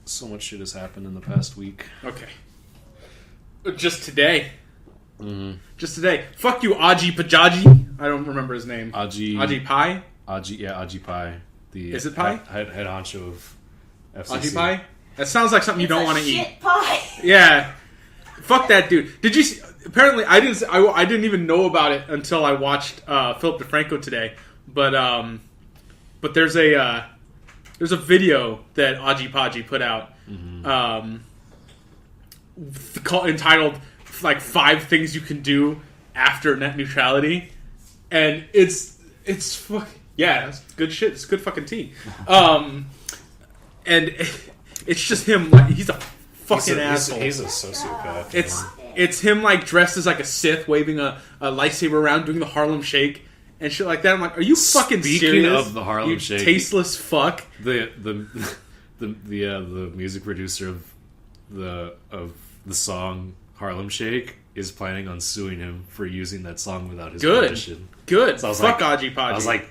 So much shit has happened in the past week. Okay. Just today. Mm-hmm. Just today. Fuck you, Aji Pajaji. I don't remember his name. Aji Pai? Aji Pai. Is it Pai? Head honcho of FCC. Aji Pai? That sounds like something you don't want to eat. Shit pie. Yeah. Fuck that dude. Did you see? Apparently, I didn't even know about it until I watched Philip DeFranco today. But there's a video that Aji Paji put out, entitled like 5 things you can do after net neutrality, and it's good shit. It's good fucking tea. And it's just him. Like, he's a fucking asshole. He's a sociopath. It's him like dressed as like a Sith, waving a lightsaber around, doing the Harlem Shake and shit like that. I'm like, are you fucking serious? Speaking of the Harlem you Shake, tasteless fuck. The music producer of the song Harlem Shake is planning on suing him for using that song without his permission. Good. So fuck Aji Paji. I was like,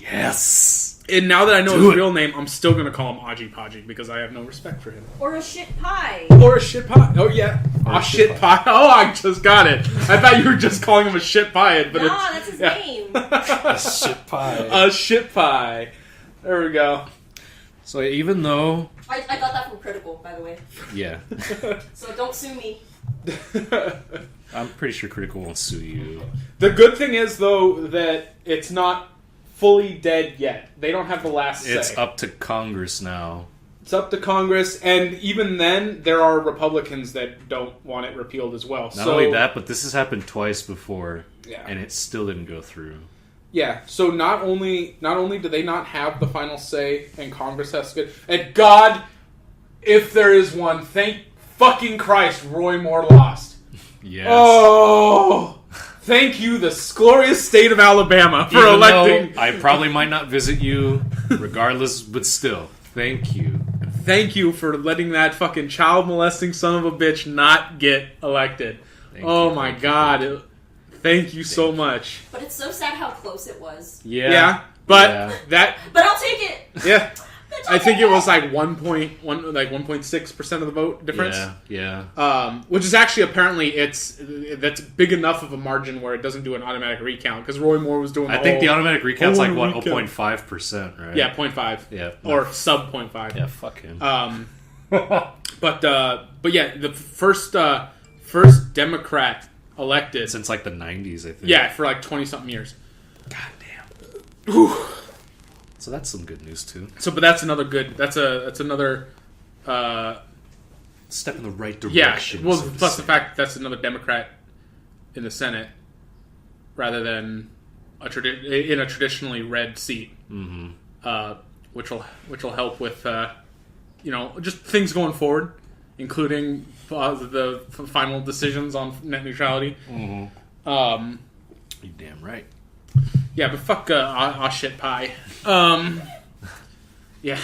yes. And now that I know his real name, I'm still going to call him Aji Paji because I have no respect for him. Or a shit pie. Or a shit pie. Oh, yeah. A shit pie. Oh, I just got it. I thought you were just calling him a shit pie. But that's his name. A shit pie. A shit pie. There we go. So even though... I got that from Critical, by the way. Yeah. So don't sue me. I'm pretty sure Critical won't sue you. The good thing is, though, that it's not fully dead yet. They don't have the last say. It's up to Congress now. It's up to Congress, and even then, there are Republicans that don't want it repealed as well. Not only that, but this has happened twice before, yeah. And it still didn't go through. Yeah, so not only do they not have the final say, and Congress has to get... And God, if there is one, thank fucking Christ, Roy Moore lost. Yes. Oh... Thank you, the glorious state of Alabama, for Even electing... though I probably might not visit you, regardless, but still, thank you. Thank you for letting that fucking child-molesting son of a bitch not get elected. Oh my God. Thank you so much. But it's so sad how close it was. Yeah. But I'll take it! Yeah. I think it was like 1.6% of the vote difference. Yeah. Which is actually apparently that's big enough of a margin where it doesn't do an automatic recount because Roy Moore was doing. I think the automatic recount's like 0.5%, right? Yeah, 0.5. Yeah, or sub 0.5. Yeah, fuck him. But yeah, the first Democrat elected since like the 90s, I think. Yeah, for like 20-something years. God damn. Whew. So that's some good news too. But that's another good. That's another step in the right direction. Yeah. Well, plus the fact that that's another Democrat in the Senate rather than in a traditionally red seat, which will help with just things going forward, including the final decisions on net neutrality. You damn right. Yeah, but fuck shit pie. Yeah.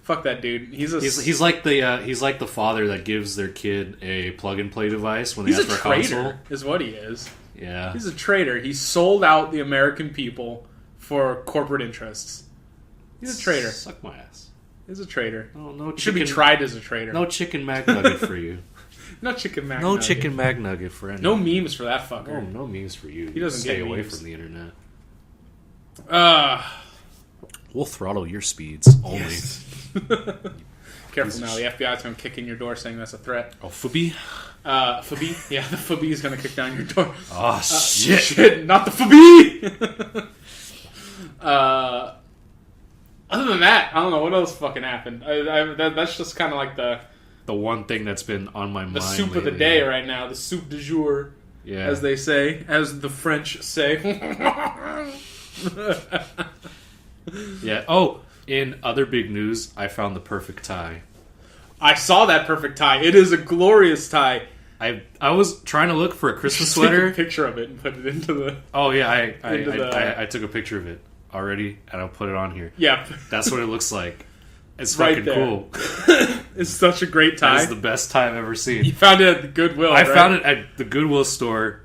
Fuck that dude. He's like the father that gives their kid a plug and play device when they ask for a console. Traitor, is what he is. Yeah. He's a traitor. He sold out the American people for corporate interests. He's a traitor. Suck my ass. He's a traitor. No he should be tried as a traitor. No chicken McNugget for you. No chicken McNugget. No chicken McNugget for anyone. No memes for that fucker. No memes for you. He doesn't stay get away memes. from the internet. We'll throttle your speeds only. Yes. Careful now, the FBI's going to kick in your door saying that's a threat. Oh, Phoebe? Phoebe? Yeah, the Phoebe is going to kick down your door. Oh, shit. Shit, not the Phoebe! Other than that, I don't know what else fucking happened. That's just kind of like the one thing that's been on my mind. The soup lately. Of the day right now. The soup du jour, as they say. As the French say. Yeah. Oh, in other big news, I found the perfect tie. I saw that perfect tie. It is a glorious tie. I was trying to look for a Christmas sweater. Take a picture of it and put it into the... Oh, yeah. I took a picture of it already, and I'll put it on here. Yeah. That's what it looks like. It's right fucking cool. It's such a great tie. It's the best tie I've ever seen. You found it at the Goodwill, I found it at the Goodwill store.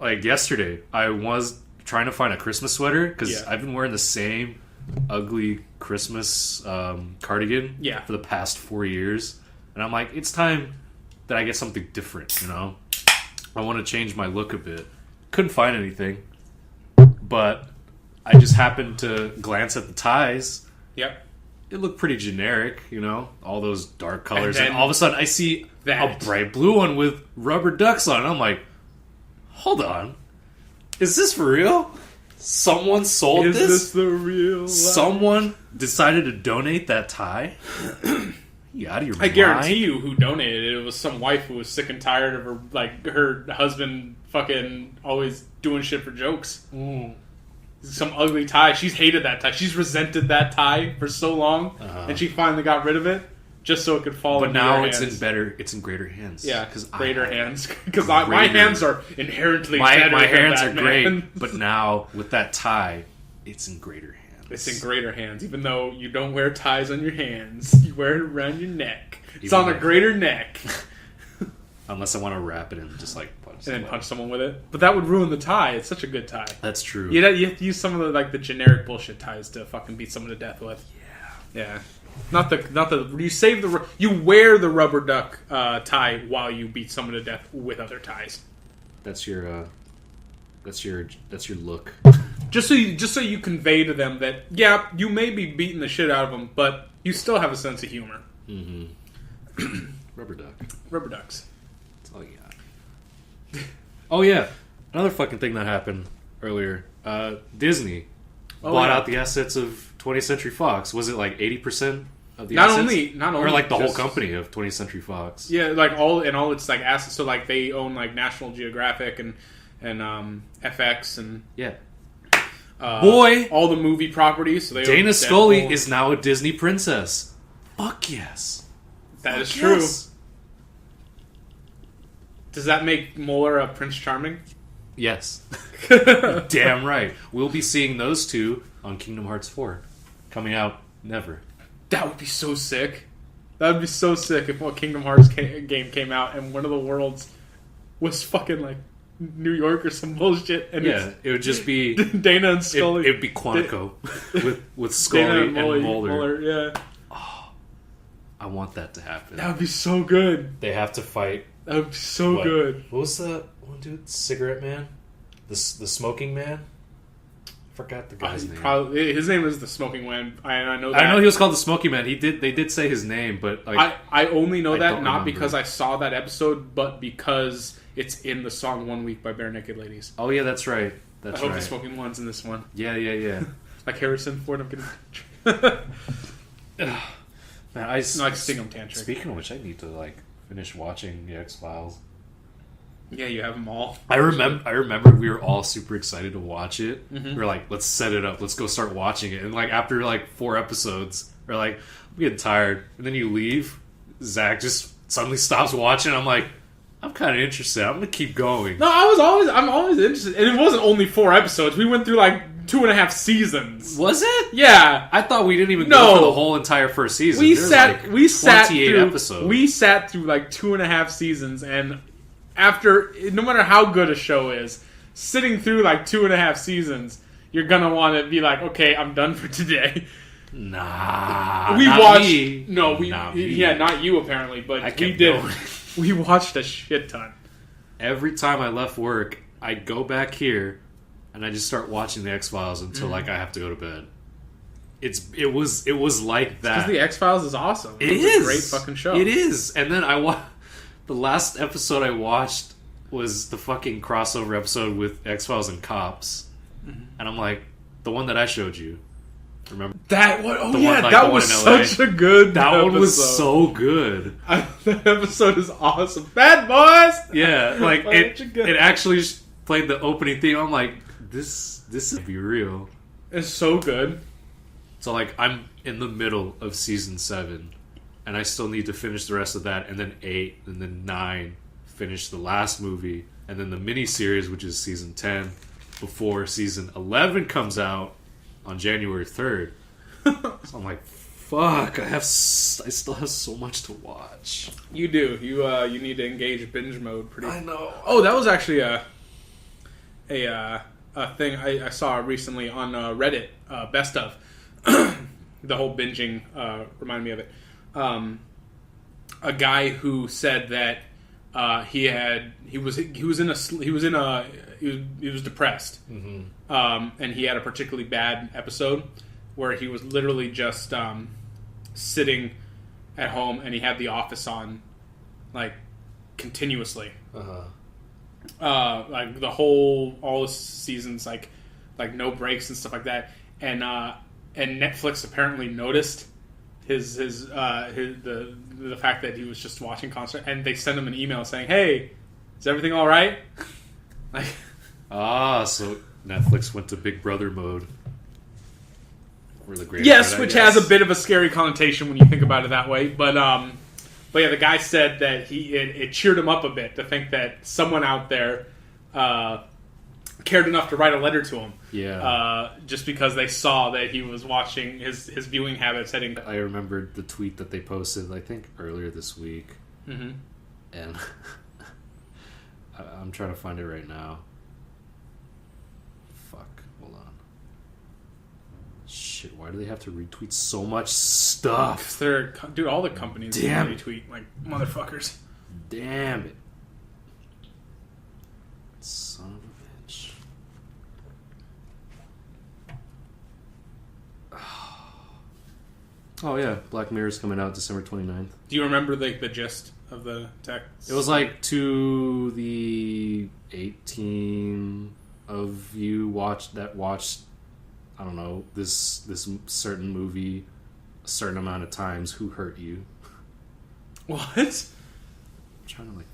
like yesterday, I was trying to find a Christmas sweater because Yeah. I've been wearing the same ugly Christmas cardigan for the past 4 years, and I'm like, it's time that I get something different. You know, I want to change my look a bit. Couldn't find anything, but I just happened to glance at the ties. Yep. It looked pretty generic, you know, all those dark colors, And and then all of a sudden I see that. a bright blue one with rubber ducks on it. I'm like, hold on, is this for real? Someone sold Is this? this the real life? Someone decided to donate that tie? You out of your I mind? guarantee you who donated it. It was some wife who was sick and tired of her husband fucking always doing shit for jokes. Some ugly tie. She's hated that tie. She's resented that tie for so long, and she finally got rid of it just so it could fall. But into now your it's hands. in greater hands. Yeah, because greater hands. Because my hands are inherently my better than hands that, are great. man. But now with that tie, it's in greater hands. It's in greater hands, even though you don't wear ties on your hands. You wear it around your neck. It's Even on a though- greater neck. Unless I want to wrap it and just like punch. And then somebody. punch someone with it. But that would ruin the tie. It's such a good tie. That's true. You have to use some of the generic bullshit ties to fucking beat someone to death with. Yeah. Not the you wear the rubber duck tie while you beat someone to death with other ties. That's your look. Just so you convey to them that you may be beating the shit out of them, but you still have a sense of humor. Rubber duck. Rubber ducks. That's all you got. Oh yeah, another fucking thing that happened earlier. Disney bought out the assets of 20th Century Fox. Was it like 80% of the Not assets? only or like the whole just- company of 20th Century Fox. Yeah, like all its like assets. So like they own like National Geographic and FX and Yeah. boy, all the movie properties. So they Dana own Scully Deadpool. is now a Disney princess. Fuck yes. That is Fuck true. yes. Does that make Mueller a Prince Charming? Yes. Damn right. We'll be seeing those two on Kingdom Hearts 4. Coming out never. That would be so sick. That would be so sick if a Kingdom Hearts game came out and one of the worlds was fucking like New York or some bullshit. And Yeah, it would just be... it's Dana and Scully. It'd be Quantico with Scully Dana and and Mulder. Yeah. I want that to happen. That would be so good. They have to fight. That would be so good. What was the one dude? Cigarette Man? The smoking man? I forgot the guy's name. Probably, his name is the Smoking Man. I know that. I know he was called the Smoky Man. They did say his name, but like I only know I that don't not remember. because I saw that episode, but because it's in the song "1 Week" by Bare Naked Ladies. oh yeah, that's right. That's I hope right. the Smoking One's in this one, Yeah. like Harrison Ford. I'm getting Man, like Stingum Tantric. Speaking of which, I need to like finish watching the X-Files. Yeah, you have them all. I remember we were all super excited to watch it. Mm-hmm. We were like, let's set it up. Let's go start watching it. And like after like 4 episodes, we're like, I'm getting tired. And then you leave. Zach just suddenly stops watching. I'm like, I'm kind of interested. I'm gonna keep going. No, I'm always interested, and it wasn't only 4 episodes. We went through like 2.5 seasons. Was it? Yeah, I thought we didn't even No. go for the whole entire first season. we There's sat like we sat 28 through episodes. we sat through like 2.5 seasons, and after no matter how good a show is, sitting through like 2.5 seasons, you're gonna want to be like, okay, I'm done for today. Nah, We not watched me. no, we Not me. yeah, not you apparently, but I we kept did. going. We watched a shit ton. Every time I left work, I'd go back here and I just start watching the X-Files until like I have to go to bed. It was like that. Because the X-Files is awesome. It It's is a great fucking show. It is. And then the last episode I watched was the fucking crossover episode with X-Files and Cops. And I'm like, the one that I showed you. Remember? That one, oh The yeah, one, like, that the one was in LA. such a good. That episode. one was so good. That episode is awesome. Bad boys. Yeah, like Such a good- it actually just played the opening theme. I'm like, this is be real. It's so good. So like I'm in the middle of season 7, and I still need to finish the rest of that, and then 8, and then 9, finish the last movie, and then the mini series, which is season 10, before season 11 comes out on January 3rd. So I'm like, fuck! I still have so much to watch. You do. You need to engage binge mode. I know. Oh, that was actually a thing I saw recently on Reddit, best of. The whole binging reminded me of it. A guy who said that he was depressed, and he had a particularly bad episode where he was literally just sitting at home and he had The Office on, like, continuously. Like all the seasons, like no breaks and stuff like that, and Netflix apparently noticed the fact that he was just watching constant, and they sent him an email saying, "Hey, is everything all right?" Like, so Netflix went to Big Brother mode. For the greater yes, good, which has a bit of a scary connotation when you think about it that way, but yeah, the guy said that it cheered him up a bit to think that someone out there cared enough to write a letter to him. Yeah. Just because they saw that he was watching his viewing habits heading. I remembered the tweet that they posted, I think, earlier this week. Mm-hmm. And I'm trying to find it right now. Fuck. Hold on. Shit, why do they have to retweet so much stuff? Dude, all the companies retweet like motherfuckers. Damn it. Son of a bitch. Oh yeah, Black Mirror's coming out December 29th. Do you remember the gist of the text? It was like, to the 18 of you watched, I don't know, this certain movie a certain amount of times, who hurt you. What? I'm trying to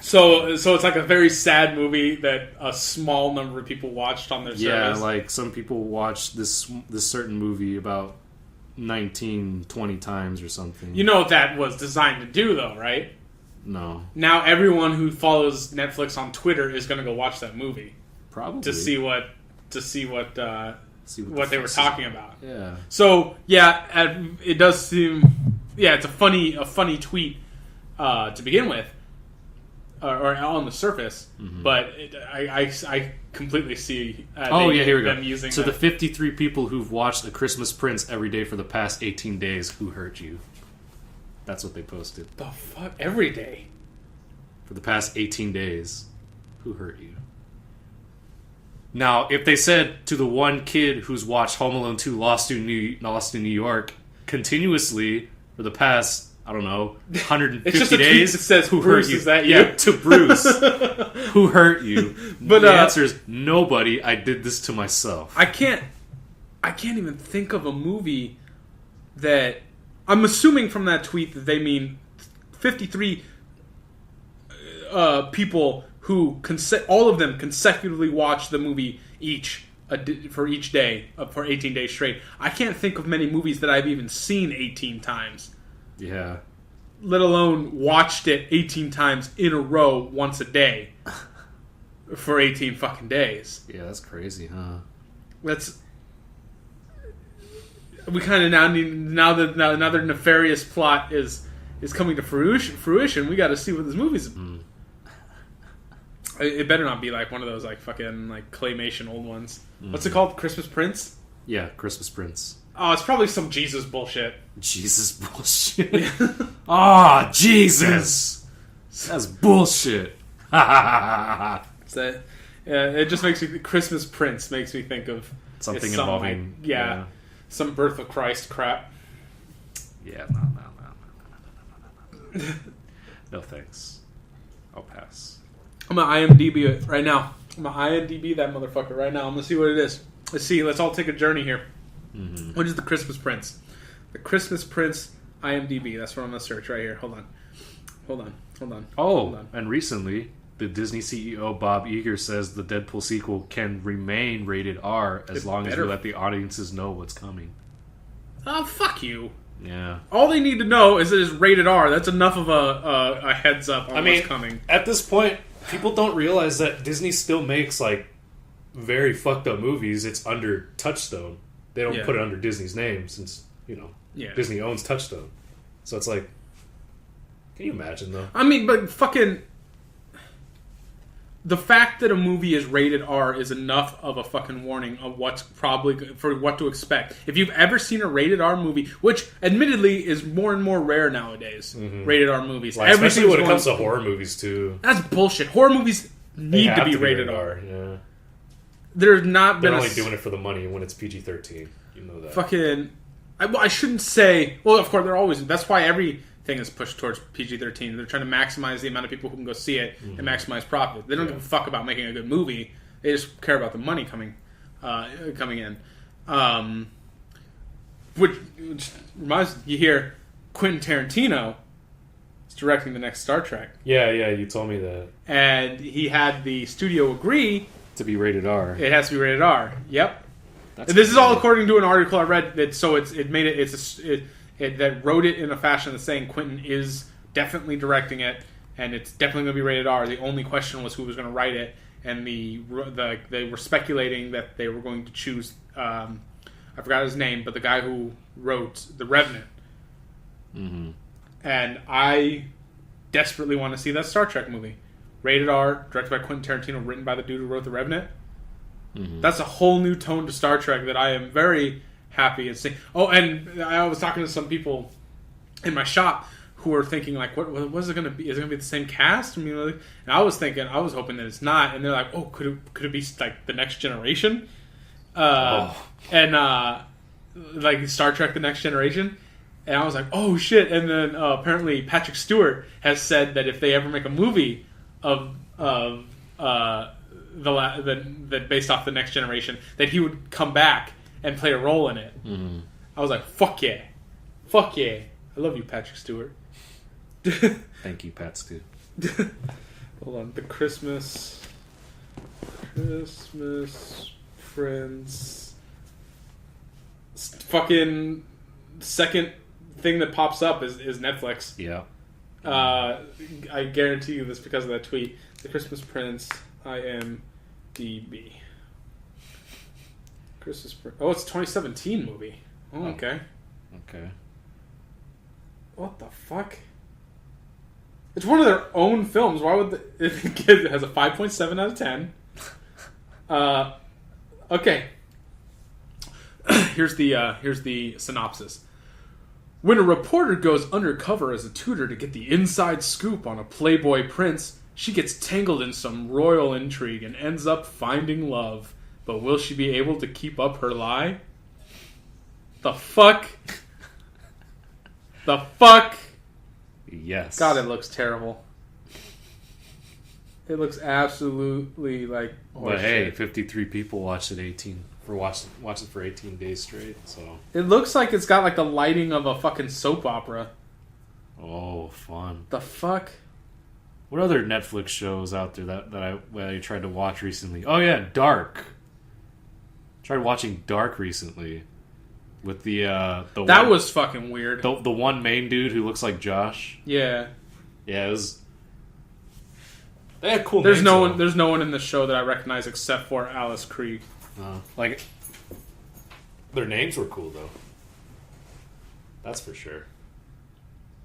So it's like a very sad movie that a small number of people watched on their service. Yeah, like some people watched this certain movie about 19, 20 times or something. You know what that was designed to do, though, right? No. Now everyone who follows Netflix on Twitter is going to go watch that movie. Probably. To see what they were talking about. Yeah. So yeah, it does seem, it's a funny tweet to begin with, or on the surface. Mm-hmm. But I completely see. Here we go. Using the 53 people who've watched A Christmas Prince every day for the past 18 days, who hurt you? That's what they posted. The fuck, every day for the past 18 days, who hurt you? Now, if they said to the one kid who's watched Home Alone 2 Lost in New York continuously for the past, I don't know, 150 days, it says, who Bruce, hurt you? Is that you? Yeah, to Bruce. Who hurt you? But the answer is nobody. I did this to myself. I can't even think of a movie that, I'm assuming from that tweet that they mean 53 people who all of them consecutively watch the movie for each day for 18 days straight. I can't think of many movies that I've even seen 18 times. Yeah. Let alone watched it 18 times in a row once a day for 18 fucking days. Yeah, that's crazy, huh? We kind of now that the nefarious plot is coming to fruition, we got to see what this movie's. It better not be like one of those like fucking like claymation old ones. What's it called? Christmas Prince? Yeah, Christmas Prince. Oh, it's probably some Jesus bullshit. Jesus bullshit. Ah, Jesus. That's bullshit. It just makes me. Christmas Prince makes me think of something involving some birth of Christ crap. Yeah, no. No thanks. I'll pass. I'm gonna IMDb it right now. I'm gonna IMDb that motherfucker right now. I'm gonna see what it is. Let's see. Let's all take a journey here. Mm-hmm. What is the Christmas Prince? The Christmas Prince IMDb. That's what I'm gonna search right here. Hold on. And recently, the Disney CEO Bob Iger says the Deadpool sequel can remain rated R as long as you let the audiences know what's coming. Oh, fuck you. Yeah. All they need to know is that it's rated R. That's enough of a heads up on what's coming. At this point, people don't realize that Disney still makes like very fucked up movies. It's under Touchstone. They don't put it under Disney's name since, Disney owns Touchstone. So it's like, can you imagine though? I mean, but fucking the fact that a movie is rated R is enough of a fucking warning of what's probably for what to expect. If you've ever seen a rated R movie, which admittedly is more and more rare nowadays, rated R movies, Like, especially when it comes to horror movies too. That's bullshit. Horror movies need to be rated R. Yeah, There's not been they're only doing it for the money when it's PG-13. You know that. Fucking, I shouldn't say. Well, of course, they're always. That's why everything is pushed towards PG-13. They're trying to maximize the amount of people who can go see it and maximize profit. They don't give a fuck about making a good movie. They just care about the money coming in. Which reminds you hear Quentin Tarantino is directing the next Star Trek. Yeah, you told me that. And he had the studio agree To be rated R. it has to be rated R. Yep. That's This is cool. all according to an article I read. That wrote it in a fashion that's saying Quentin is definitely directing it, and it's definitely going to be rated R. The only question was who was going to write it, and they were speculating that they were going to choose. I forgot his name, but the guy who wrote The Revenant. Mm-hmm. And I desperately want to see that Star Trek movie, rated R, directed by Quentin Tarantino, written by the dude who wrote The Revenant. Mm-hmm. That's a whole new tone to Star Trek that I am very happy at seeing. Oh, and I was talking to some people in my shop who were thinking, like, what is it going to be? Is it going to be the same cast? I mean, and I was hoping that it's not. And they're like, oh, could it be like the Next Generation? And like Star Trek: The Next Generation. And I was like, oh shit! And then apparently Patrick Stewart has said that if they ever make a movie that based off the Next Generation, that he would come back and play a role in it. Mm-hmm. I was like, fuck yeah, I love you, Patrick Stewart. Thank you, Pat Stu. Hold on, the Christmas Prince, fucking second thing that pops up is Netflix. Yeah. I guarantee you this because of that tweet. The Christmas Prince, IMDb. Christmas Prince. Oh, it's a 2017 movie. Oh, okay. Okay. What the fuck? It's one of their own films. Why would it has a 5.7 out of 10? Okay. Here's the synopsis. When a reporter goes undercover as a tutor to get the inside scoop on a playboy prince, she gets tangled in some royal intrigue and ends up finding love. But will she be able to keep up her lie? The fuck? The fuck? Yes. God, it looks terrible. It looks absolutely like. But hey, 53 people watched it watched it for 18 days straight. So it looks like it's got like the lighting of a fucking soap opera. oh, fun. The fuck? What other Netflix shows out there that I tried to watch recently? Oh yeah, Dark. Tried watching Dark recently with the that was fucking weird. The one main dude who looks like Josh. Yeah. Yeah, it was. They had cool. There's names, no though. one. There's no one in the show that I recognize except for Alice Krieg. Like their names were cool though. That's for sure.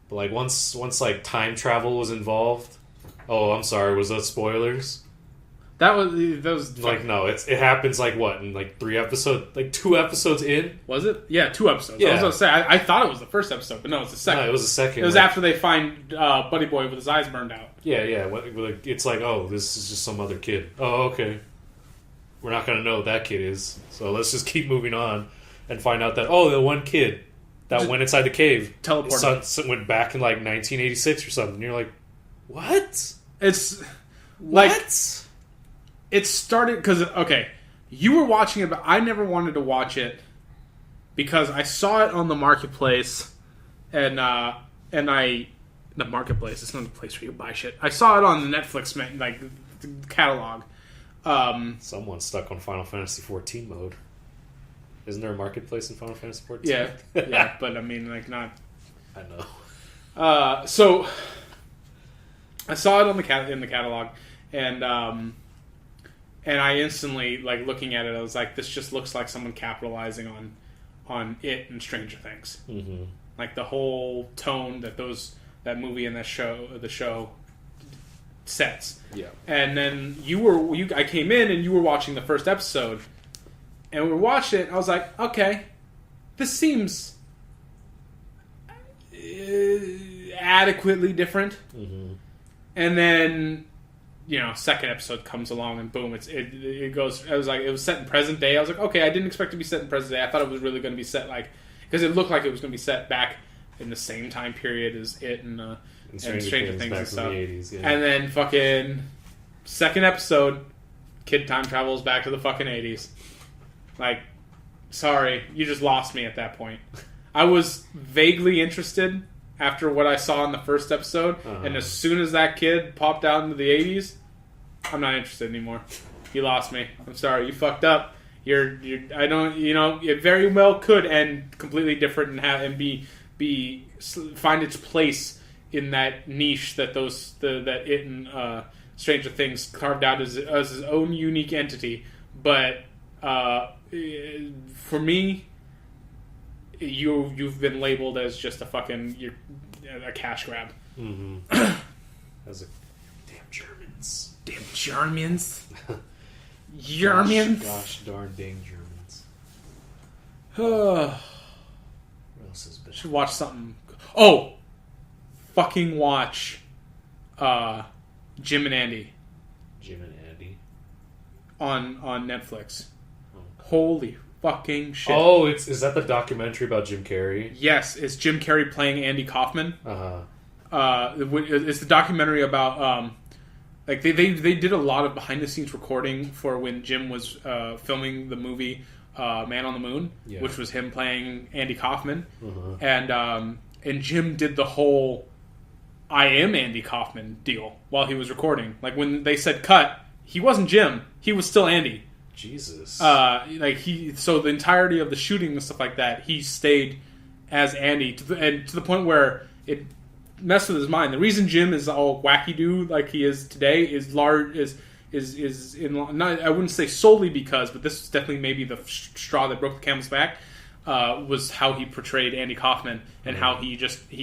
But like once like time travel was involved. Oh, I'm sorry. Was that spoilers? That was Like no, it happens like what in like 2 episodes in. Was it? Yeah, 2 episodes. Yeah. I was gonna say I thought it was the first episode, but no, it's the second. No, it was the second. It was like, after they find Buddy Boy with his eyes burned out. Yeah. It's like, oh, this is just some other kid. Oh, okay. We're not gonna know what that kid is, so let's just keep moving on and find out that the one kid that Just went inside the cave teleported. went back in like 1986 or something. And you're like, what? It's like What? it started because you were watching it, but I never wanted to watch it because I saw it on the marketplace, and the marketplace. It's not the place where you buy shit. I saw it on the Netflix catalog. Someone's stuck on Final Fantasy 14 mode. Isn't there a marketplace in Final Fantasy 14? Yeah, but I mean, like not. I know. So I saw it on in the catalog, and I instantly, like, looking at it, I was like, this just looks like someone capitalizing on it and Stranger Things. Mm-hmm. Like the whole tone that movie and the show sets. Yeah. And then I came in and you were watching the first episode, and we watched it. And I was like, okay, this seems adequately different. Mm-hmm. And then, second episode comes along and boom, it goes. I was like, it was set in present day. I was like, okay, I didn't expect it to be set in present day. I thought it was really going to be set because it looked like it was going to be set back in the same time period as it and Stranger Things and stuff. 80s, yeah. And then fucking second episode, kid time travels back to the fucking 80s. Like, sorry, you just lost me at that point. I was vaguely interested after what I saw in the first episode, and as soon as that kid popped out into the 80s, I'm not interested anymore. You lost me. I'm sorry, you fucked up. I don't, it very well could end completely different and find its place in that niche that that it and Stranger Things carved out as its own unique entity. But for me, you've been labeled as just a cash grab. Mm-hmm. As a damn Germans. Damn Germans. Germans. Gosh darn dang Germans. What else has been? Should watch something. Oh, fucking watch Jim and Andy. Jim and Andy on Netflix. Oh. Holy fucking shit! Oh, is that the documentary about Jim Carrey? Yes, it's Jim Carrey playing Andy Kaufman. Uh-huh. It's the documentary about they did a lot of behind the scenes recording for when Jim was filming the movie Man on the Moon, which was him playing Andy Kaufman, and Jim did the whole I am Andy Kaufman deal while he was recording. Like when they said cut, he wasn't Jim; he was still Andy. Jesus. So the entirety of the shooting and stuff like that, he stayed as Andy to the point where it messed with his mind. The reason Jim is all wacky do like he is today is large is in not, I wouldn't say solely because, but this is definitely maybe the straw that broke the camel's back. Was how he portrayed Andy Kaufman and how he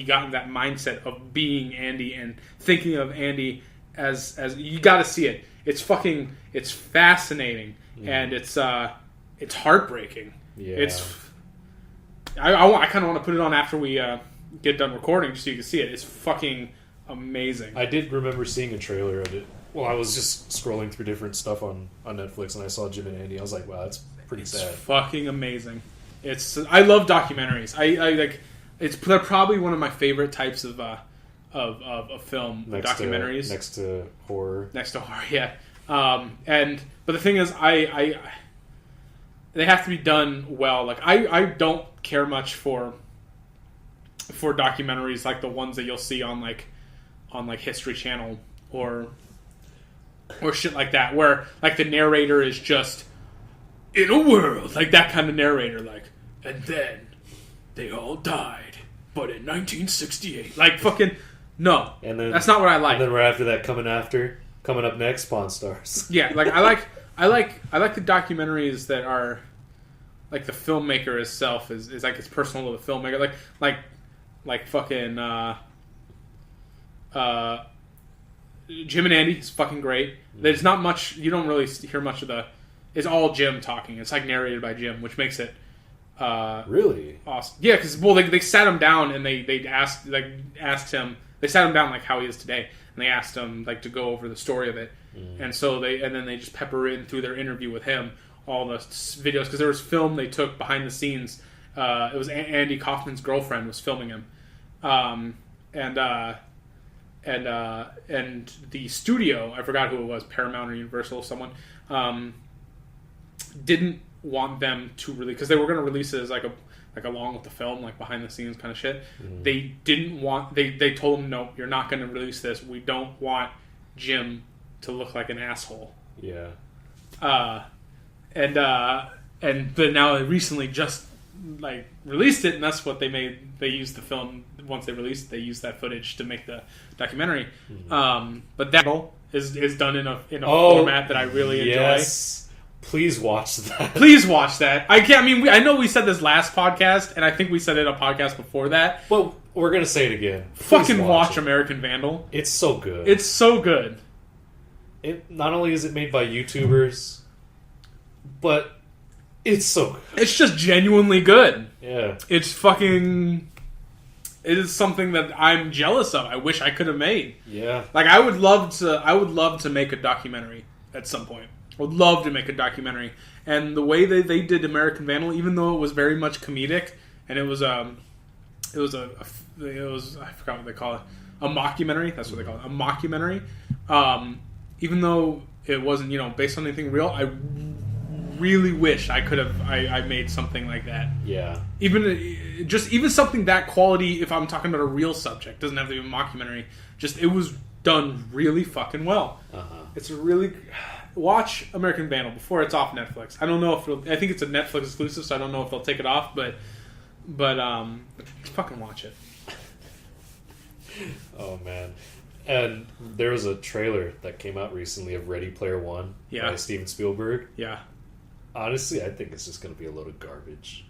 got in that mindset of being Andy and thinking of Andy as you got to see it. It's fascinating and it's heartbreaking. Yeah. I kind of want to put it on after we get done recording just so you can see it. It's fucking amazing. I did remember seeing a trailer of it. Well, I was just scrolling through different stuff on Netflix and I saw Jim and Andy. I was like, wow, that's pretty sad. Fucking amazing. I love documentaries. They're probably one of my favorite types of film, documentaries. Next to horror, yeah. But the thing is, they have to be done well. Like I don't care much for documentaries like the ones that you'll see on History Channel or shit like that, where like the narrator is just in a world like that kind of narrator, like, and then they all died, but in 1968, like fucking no, and then that's not what I like. And then right after that, coming up next, Pawn Stars. Yeah, like I like the documentaries that are like the filmmaker itself is like it's personal to the filmmaker, like fucking Jim and Andy is fucking great. There's not much, you don't really hear much of it's all Jim talking. It's like narrated by Jim, which makes it really awesome. Yeah, because they sat him down and they asked him. They sat him down like how he is today, and they asked him like to go over the story of it. And so then they just pepper in through their interview with him all the videos, because there was film they took behind the scenes. It was Andy Kaufman's girlfriend was filming him, and the studio, I forgot who it was, Paramount or Universal, someone, didn't want them to release, because they were going to release it as like along with the film, like behind the scenes kind of shit. They didn't want, they told him, no, you're not going to release this. We don't want Jim to look like an asshole. Yeah. But now they recently just like released it, and that's what they made. They used the film once they released it, they used that footage to make the documentary. But that is done in a format that I really enjoy. Please watch that. Please watch that. I know we said this last podcast, and I think we said it in a podcast before that. But we're gonna say it again. Fucking watch American Vandal. It's so good. It's so good. it not only is it made by YouTubers, but it's so good. It's just genuinely good. Yeah. It's fucking... It is something that I'm jealous of. I wish I could have made. Yeah. Like, I would love to make a documentary at some point. I would love to make a documentary. And the way they did American Vandal, even though it was very much comedic, and it was I forgot what they call it, a mockumentary. That's what they call it, a mockumentary. Even though it wasn't, based on anything real, I really wish I could have I made something like that. Yeah. Even something that quality. If I'm talking about a real subject, doesn't have to be a mockumentary. Just, it was done really fucking well. It's a really... Watch American Vandal before it's off Netflix. I don't know if I think it's a Netflix exclusive, so I don't know if they'll take it off, but fucking watch it. Oh man. And there was a trailer that came out recently of Ready Player One by Steven Spielberg. Yeah. Honestly, I think it's just going to be a load of garbage.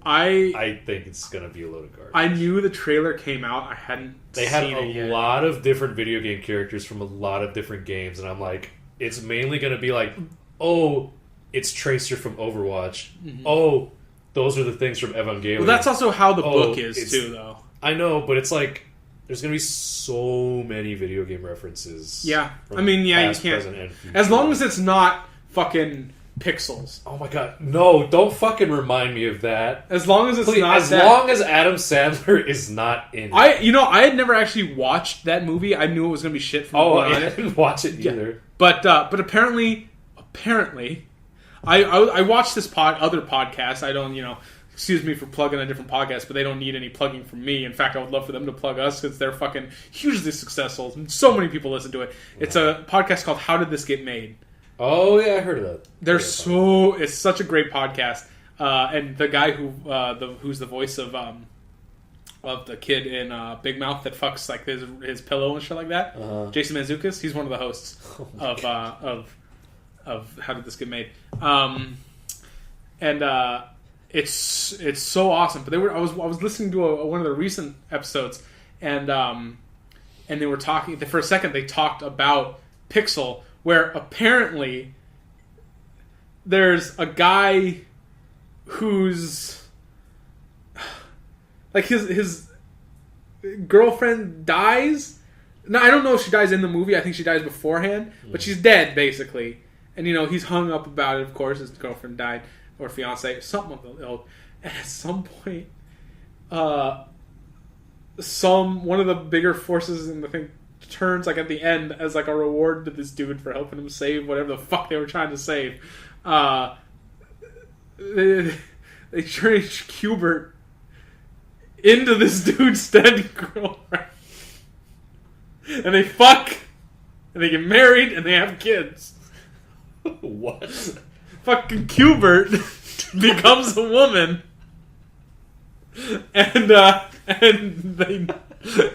I think it's going to be a load of garbage. I knew the trailer came out. I hadn't They had seen it a yet. lot of different video game characters from a lot of different games, and I'm like, it's mainly going to be like, oh, it's Tracer from Overwatch. Mm-hmm. Oh, those are the things from Evangelion. Well, that's also how the book is, too, though. I know, but it's like, there's going to be so many video game references. Yeah. I mean, yeah, past, you present, can't. and future. As long as it's not fucking pixels. Oh my god, no, don't fucking remind me of that. As long as it's Please, not as that. long as Adam Sandler is not in it. I had never actually watched that movie. I knew it was going to be shit from I didn't watch it either. Yeah. But apparently, I watched this other podcast. I don't, excuse me for plugging a different podcast, but they don't need any plugging from me. In fact, I would love for them to plug us because they're fucking hugely successful. So many people listen to it. It's a podcast called How Did This Get Made? Oh yeah, I heard of that. It's such a great podcast. And the guy who's the voice of the kid in Big Mouth that fucks like his pillow and shit like that, Jason Mantzoukas, he's one of the hosts of How Did This Get Made? It's so awesome. But I was listening to one of the recent episodes, and they were talking. For a second, they talked about Pixel, where apparently there's a guy who's like his girlfriend dies. No, I don't know if she dies in the movie. I think she dies beforehand, but she's dead basically. And he's hung up about it. Of course, his girlfriend died, or fiance, something of the ilk. And at some point, one of the bigger forces in the thing turns like at the end as like a reward to this dude for helping him save whatever the fuck they were trying to save. They changed Qbert into this dude's dead girlfriend, and they fuck, and they get married, and they have kids. What? Fucking Qbert becomes a woman, and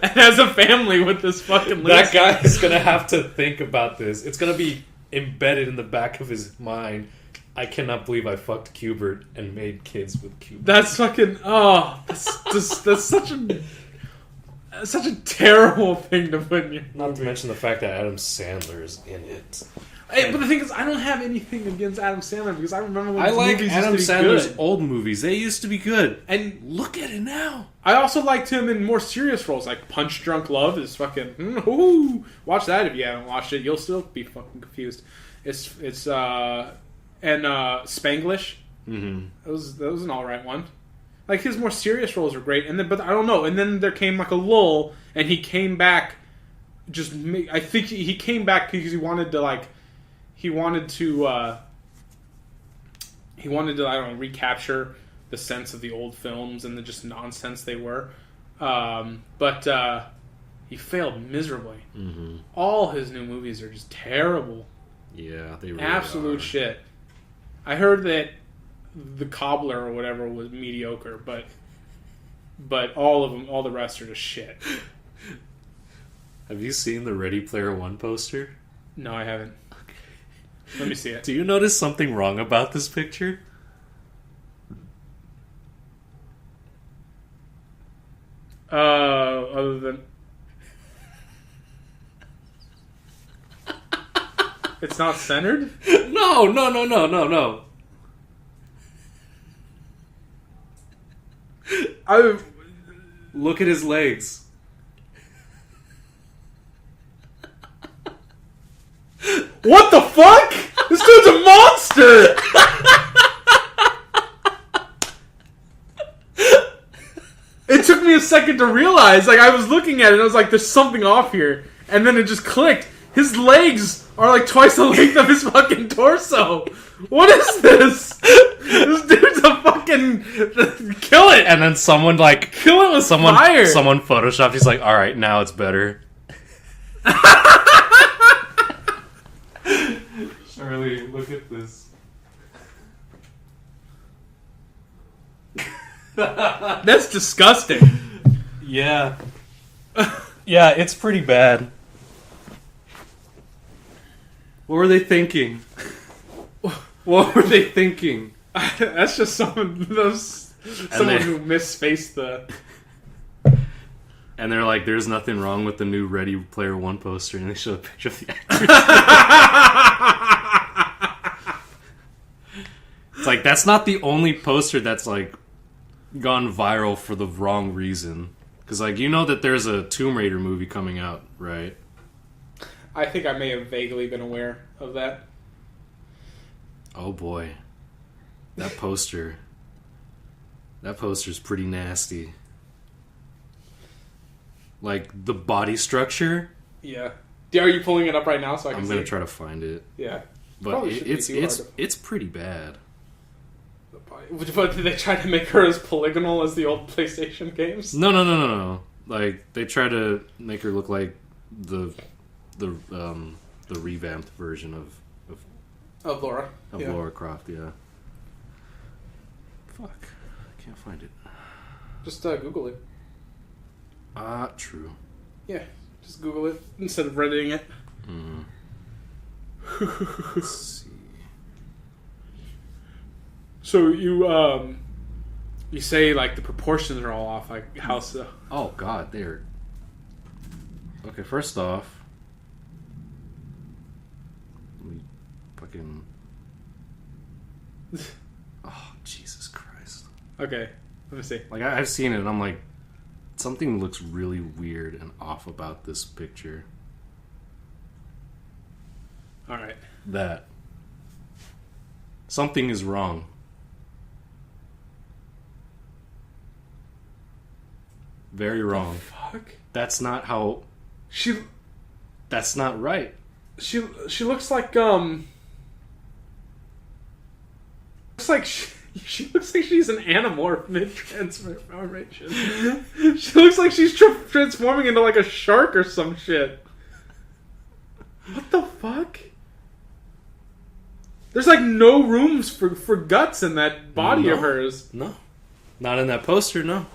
has a family with this fucking Lisa. That guy is gonna have to think about this. It's gonna be embedded in the back of his mind. I cannot believe I fucked Qbert and made kids with Qbert. That's fucking that's such a terrible thing to put in your movie. Not to mention the fact that Adam Sandler is in it. Hey, but the thing is, I don't have anything against Adam Sandler because I remember when I his like movies Adam used to be Sandler's good. old movies. They used to be good. And look at it now. I also liked him in more serious roles, like Punch Drunk Love is fucking. Watch that if you haven't watched it. You'll still be fucking confused. It's Spanglish. Mm-hmm. That was an alright one. Like his more serious roles are great, but I don't know. And then there came like a lull, and he came back. I think he came back because he wanted to I don't know, recapture the sense of the old films and the just nonsense they were. But he failed miserably. Mm-hmm. All his new movies are just terrible. Yeah, they really Absolute are. shit. I heard that The Cobbler or whatever was mediocre, but all the rest are just shit. Have you seen the Ready Player One poster? No, I haven't. Let me see it. Do you notice something wrong about this picture? Other than It's not centered? No. Look at his legs. What the fuck? This dude's a monster! It took me a second to realize. Like, I was looking at it and I was like, there's something off here. And then it just clicked. His legs are like twice the length of his fucking torso. What is this? This dude's a fucking... Kill it! And then someone like... Kill it with fire! Someone photoshopped. He's like, alright, now it's better. Charlie, look at this. That's disgusting. Yeah. Yeah, it's pretty bad. What were they thinking? What were they thinking? That's just someone who misspaced the... And they're like, there's nothing wrong with the new Ready Player One poster, and they show a picture of the actors. It's like, that's not the only poster that's like gone viral for the wrong reason. Because like, you know that there's a Tomb Raider movie coming out, right? I think I may have vaguely been aware of that. Oh boy. That poster's pretty nasty. Like, the body structure. Yeah. Are you pulling it up right now so I can I'm see? gonna try to find it. Yeah. But it's pretty bad. But did they try to make her as polygonal as the old PlayStation games? No. Like, they try to make her look like the revamped version of Laura. Yeah. Laura Croft, yeah. Fuck. I can't find it. Just Google it. True. Yeah, just Google it instead of Redditing it. Let's see. So you say like the proportions are all off. Like how so? Oh god, they're... Okay, first off, let me fucking... Oh, Jesus Christ. Okay, let me see. Like, I've seen it and I'm like, something looks really weird and off about this picture. Alright. That. Something is wrong. Very wrong. Fuck. That's not how... That's not right. She looks like looks like she looks like she's an animorph mid-transformation. She looks like she's transforming into like a shark or some shit. What the fuck? There's like no rooms for guts in that body of hers. No. Not in that poster, no.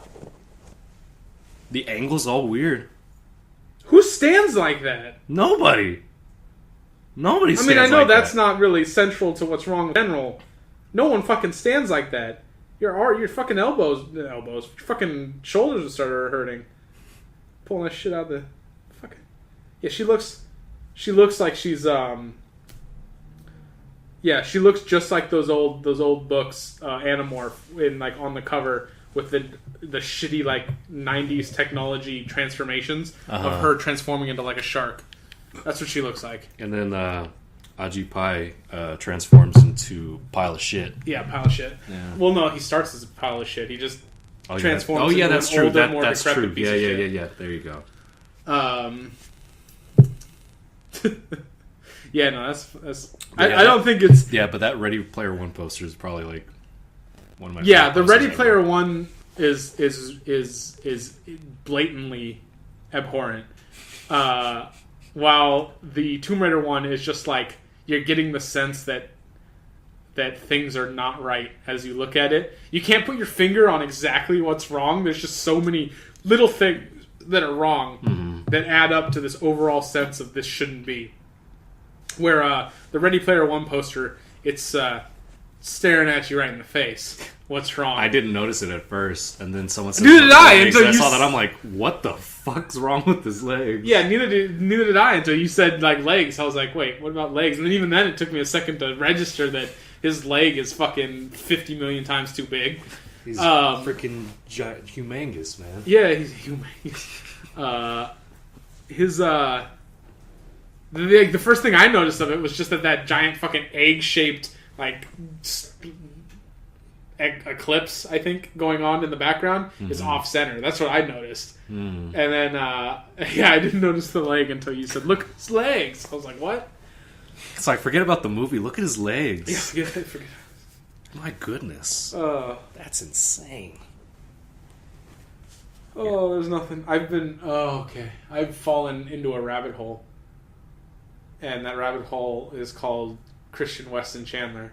The angle's all weird. Who stands like that? Nobody stands like that. I know that's not really central to what's wrong in general. No one fucking stands like that. Your fucking your fucking shoulders will start hurting. Pulling that shit out of the fucking... Yeah, she looks like she's yeah, she looks just like those old books, Animorph, in like on the cover with the shitty like 90s technology transformations of her transforming into like a shark. That's what she looks like. And then Aji Pai transforms into pile of shit. Yeah, pile of shit. Yeah. Well, no, he starts as a pile of shit. He just transforms. Yeah, into that's an true. older, more That's decrepit true. piece of shit. Yeah. There you go. Yeah, no, that's. I don't think it's. Yeah, but that Ready Player One poster is probably like one of my. Yeah, the Ready ever. Player One is blatantly abhorrent, while the Tomb Raider one is just like you're getting the sense that things are not right as you look at it. You can't put your finger on exactly what's wrong. There's just so many little things that are wrong that add up to this overall sense of this shouldn't be. Where the Ready Player One poster, it's staring at you right in the face. What's wrong? I didn't notice it at first, and then someone said, Neither did I, legs, until and I you saw that. I'm like, what the fuck's wrong with his legs? Yeah, neither did I until you said like legs. I was like, wait, what about legs? And then even then, it took me a second to register that his leg is fucking 50 million times too big. He's freaking humongous, man. Yeah, he's humongous. The first thing I noticed of it was just that giant fucking egg-shaped like eclipse, I think, going on in the background is off center. That's what I noticed. And then I didn't notice the leg until you said, "Look at his legs." I was like, "What?" It's like, forget about the movie. Look at his legs. Yeah, forget it. My goodness, that's insane. Oh, there's nothing. I've fallen into a rabbit hole, and that rabbit hole is called Christian Weston Chandler.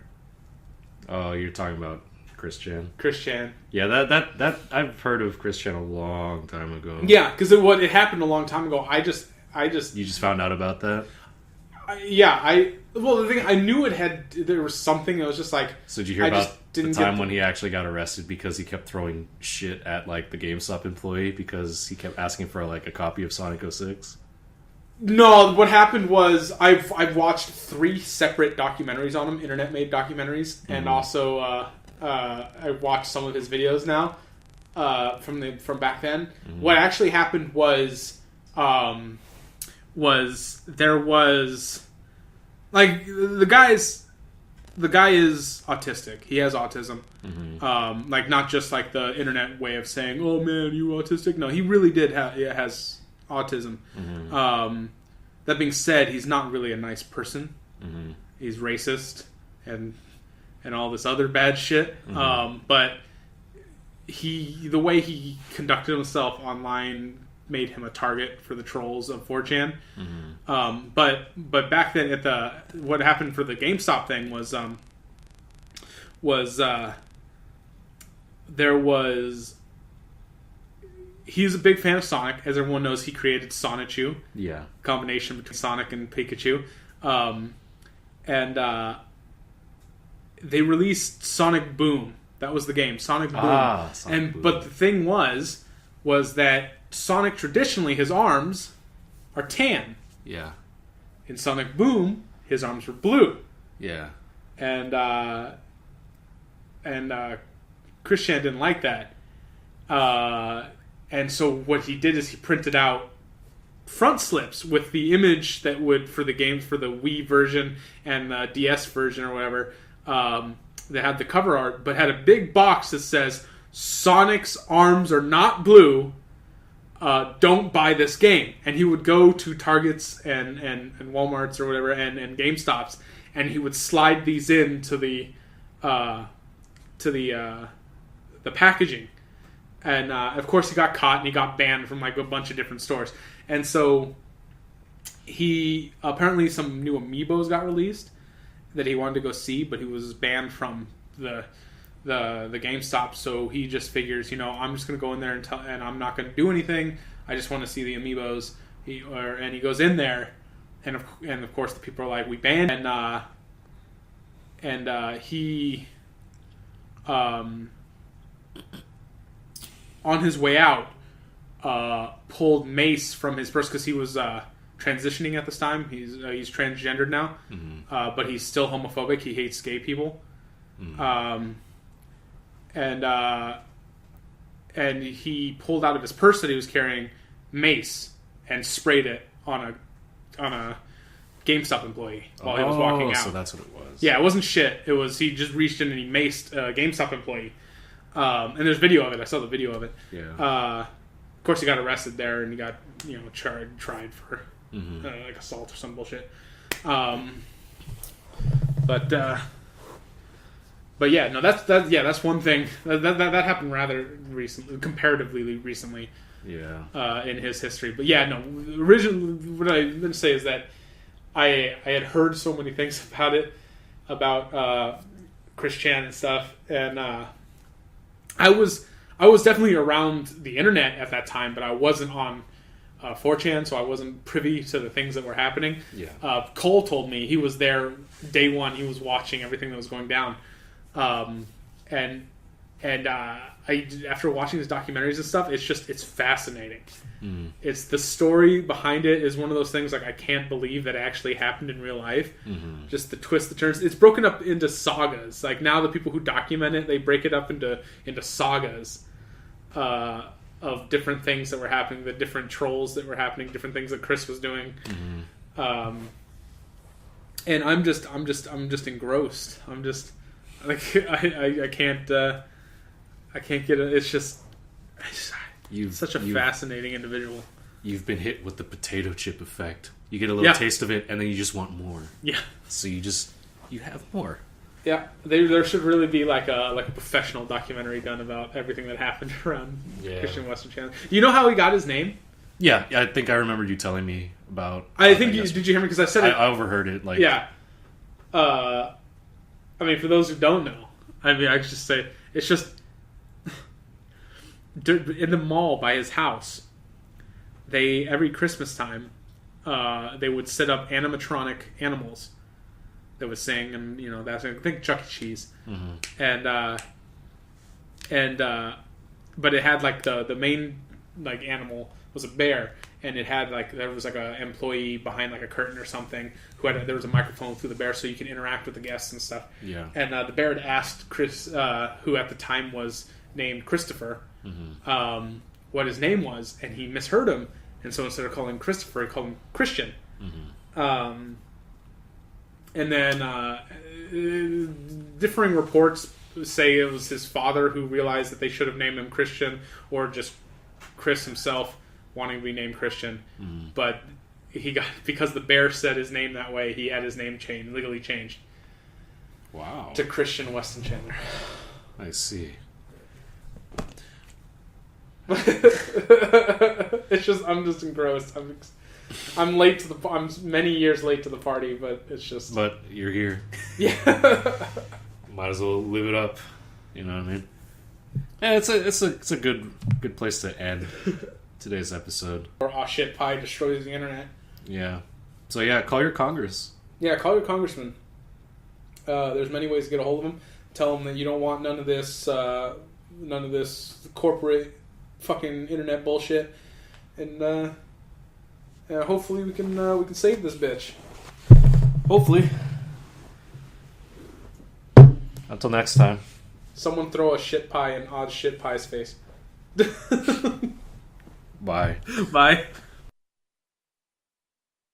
Oh, you're talking about Chris Chan. Chris Chan. Yeah, that I've heard of Chris Chan a long time ago. Yeah, because it happened a long time ago. You just found out about that. The thing I knew there was something. It was just like. So did you hear about the time when he actually got arrested because he kept throwing shit at like the GameStop employee because he kept asking for like a copy of Sonic 06? No, what happened was I've watched 3 separate documentaries on him, internet-made documentaries, and also I've watched some of his videos now from back then. What actually happened was there was like the guy is autistic. He has autism. Like not just like the internet way of saying, "Oh man, you autistic." No, he really has autism. That being said, he's not really a nice person. He's racist and all this other bad shit. But the way he conducted himself online made him a target for the trolls of 4chan. But back then, what happened for the GameStop thing was he's a big fan of Sonic. As everyone knows, he created Sonichu. Yeah. Combination between Sonic and Pikachu. And they released Sonic Boom. That was the game, Sonic Boom. Boom. But the thing was that Sonic, traditionally, his arms are tan. Yeah. In Sonic Boom, his arms were blue. Yeah. And Chris Chan didn't like that. And so what he did is he printed out front slips with the image that would, for the games, for the Wii version and the DS version or whatever, they had the cover art, but had a big box that says, "Sonic's arms are not blue. Don't buy this game." And he would go to Targets and Walmarts or whatever and GameStops, and he would slide these into the packaging. And of course he got caught and he got banned from like a bunch of different stores. And so he apparently some new amiibos got released that he wanted to go see, but he was banned from the GameStop. So he just figures, I'm just going to go in there and I'm not going to do anything. I just want to see the amiibos. And he goes in there, and of course the people are like, "We banned," and he on his way out pulled mace from his purse because he was transitioning at this time. He's transgendered now, but he's still homophobic. He hates gay people. And he pulled out of his purse that he was carrying mace and sprayed it on a GameStop employee while he was walking out. So that's what it was. Yeah, it wasn't shit. It was he just reached in and he maced a GameStop employee. And there's video of it. I saw the video of it. Yeah. Of course, he got arrested there and he got tried for like assault or some bullshit. But yeah, no, that's one thing that happened rather recently, comparatively recently. Yeah. In his history, but yeah, no. Originally, what I meant to say is that I had heard so many things about Chris Chan and stuff, and I was definitely around the internet at that time, but I wasn't on 4chan, so I wasn't privy to the things that were happening. Yeah. Cole told me he was there day one. He was watching everything that was going down, and And after watching these documentaries and stuff, it's fascinating. It's the story behind it is one of those things like I can't believe that actually happened in real life. Just the twists, the turns. It's broken up into sagas. Like now, the people who document it, they break it up into sagas of different things that were happening, the different trolls that were happening, different things that Chris was doing. And I'm just engrossed. I'm just like I can't get it. It's just such a fascinating individual. You've been hit with the potato chip effect. You get a little taste of it, and then you just want more. Yeah. So you have more. Yeah. There should really be like a professional documentary done about everything that happened around Christian Western Chandler. You know how he got his name? Yeah, I think I remembered you telling me about. Did you hear me? Because I said it. I overheard it. Like, yeah. I mean, for those who don't know, I mean, I just say it's just in the mall by his house. They every Christmas time, they would set up animatronic animals that would sing, and that's I think Chuck E. Cheese, but it had like the main like animal was a bear, and it had like there was like a employee behind like a curtain or something who had there was a microphone through the bear so you could interact with the guests and stuff. Yeah. And the bear had asked Chris, who at the time was named Christopher, what his name was, and he misheard him, and so instead of calling him Christopher, he called him Christian. And then differing reports say it was his father who realized that they should have named him Christian, or just Chris himself wanting to be named Christian. But he got because the bear said his name that way, he had his name legally changed. Wow. To Christian Weston Chandler. I see. It's just I'm just engrossed. I'm late to the. I'm many years late to the party, but it's just. But you're here. Yeah. Might as well live it up. You know what I mean? Yeah, it's a good place to end today's episode. Or shit pie destroys the internet. Yeah. So yeah, call your Congress. Yeah, call your congressman. There's many ways to get a hold of him. Tell him that you don't want none of this corporate fucking internet bullshit, and hopefully we can save this bitch. Hopefully. Until next time. Someone throw a shit pie in odd shit pie's face. Bye. Bye.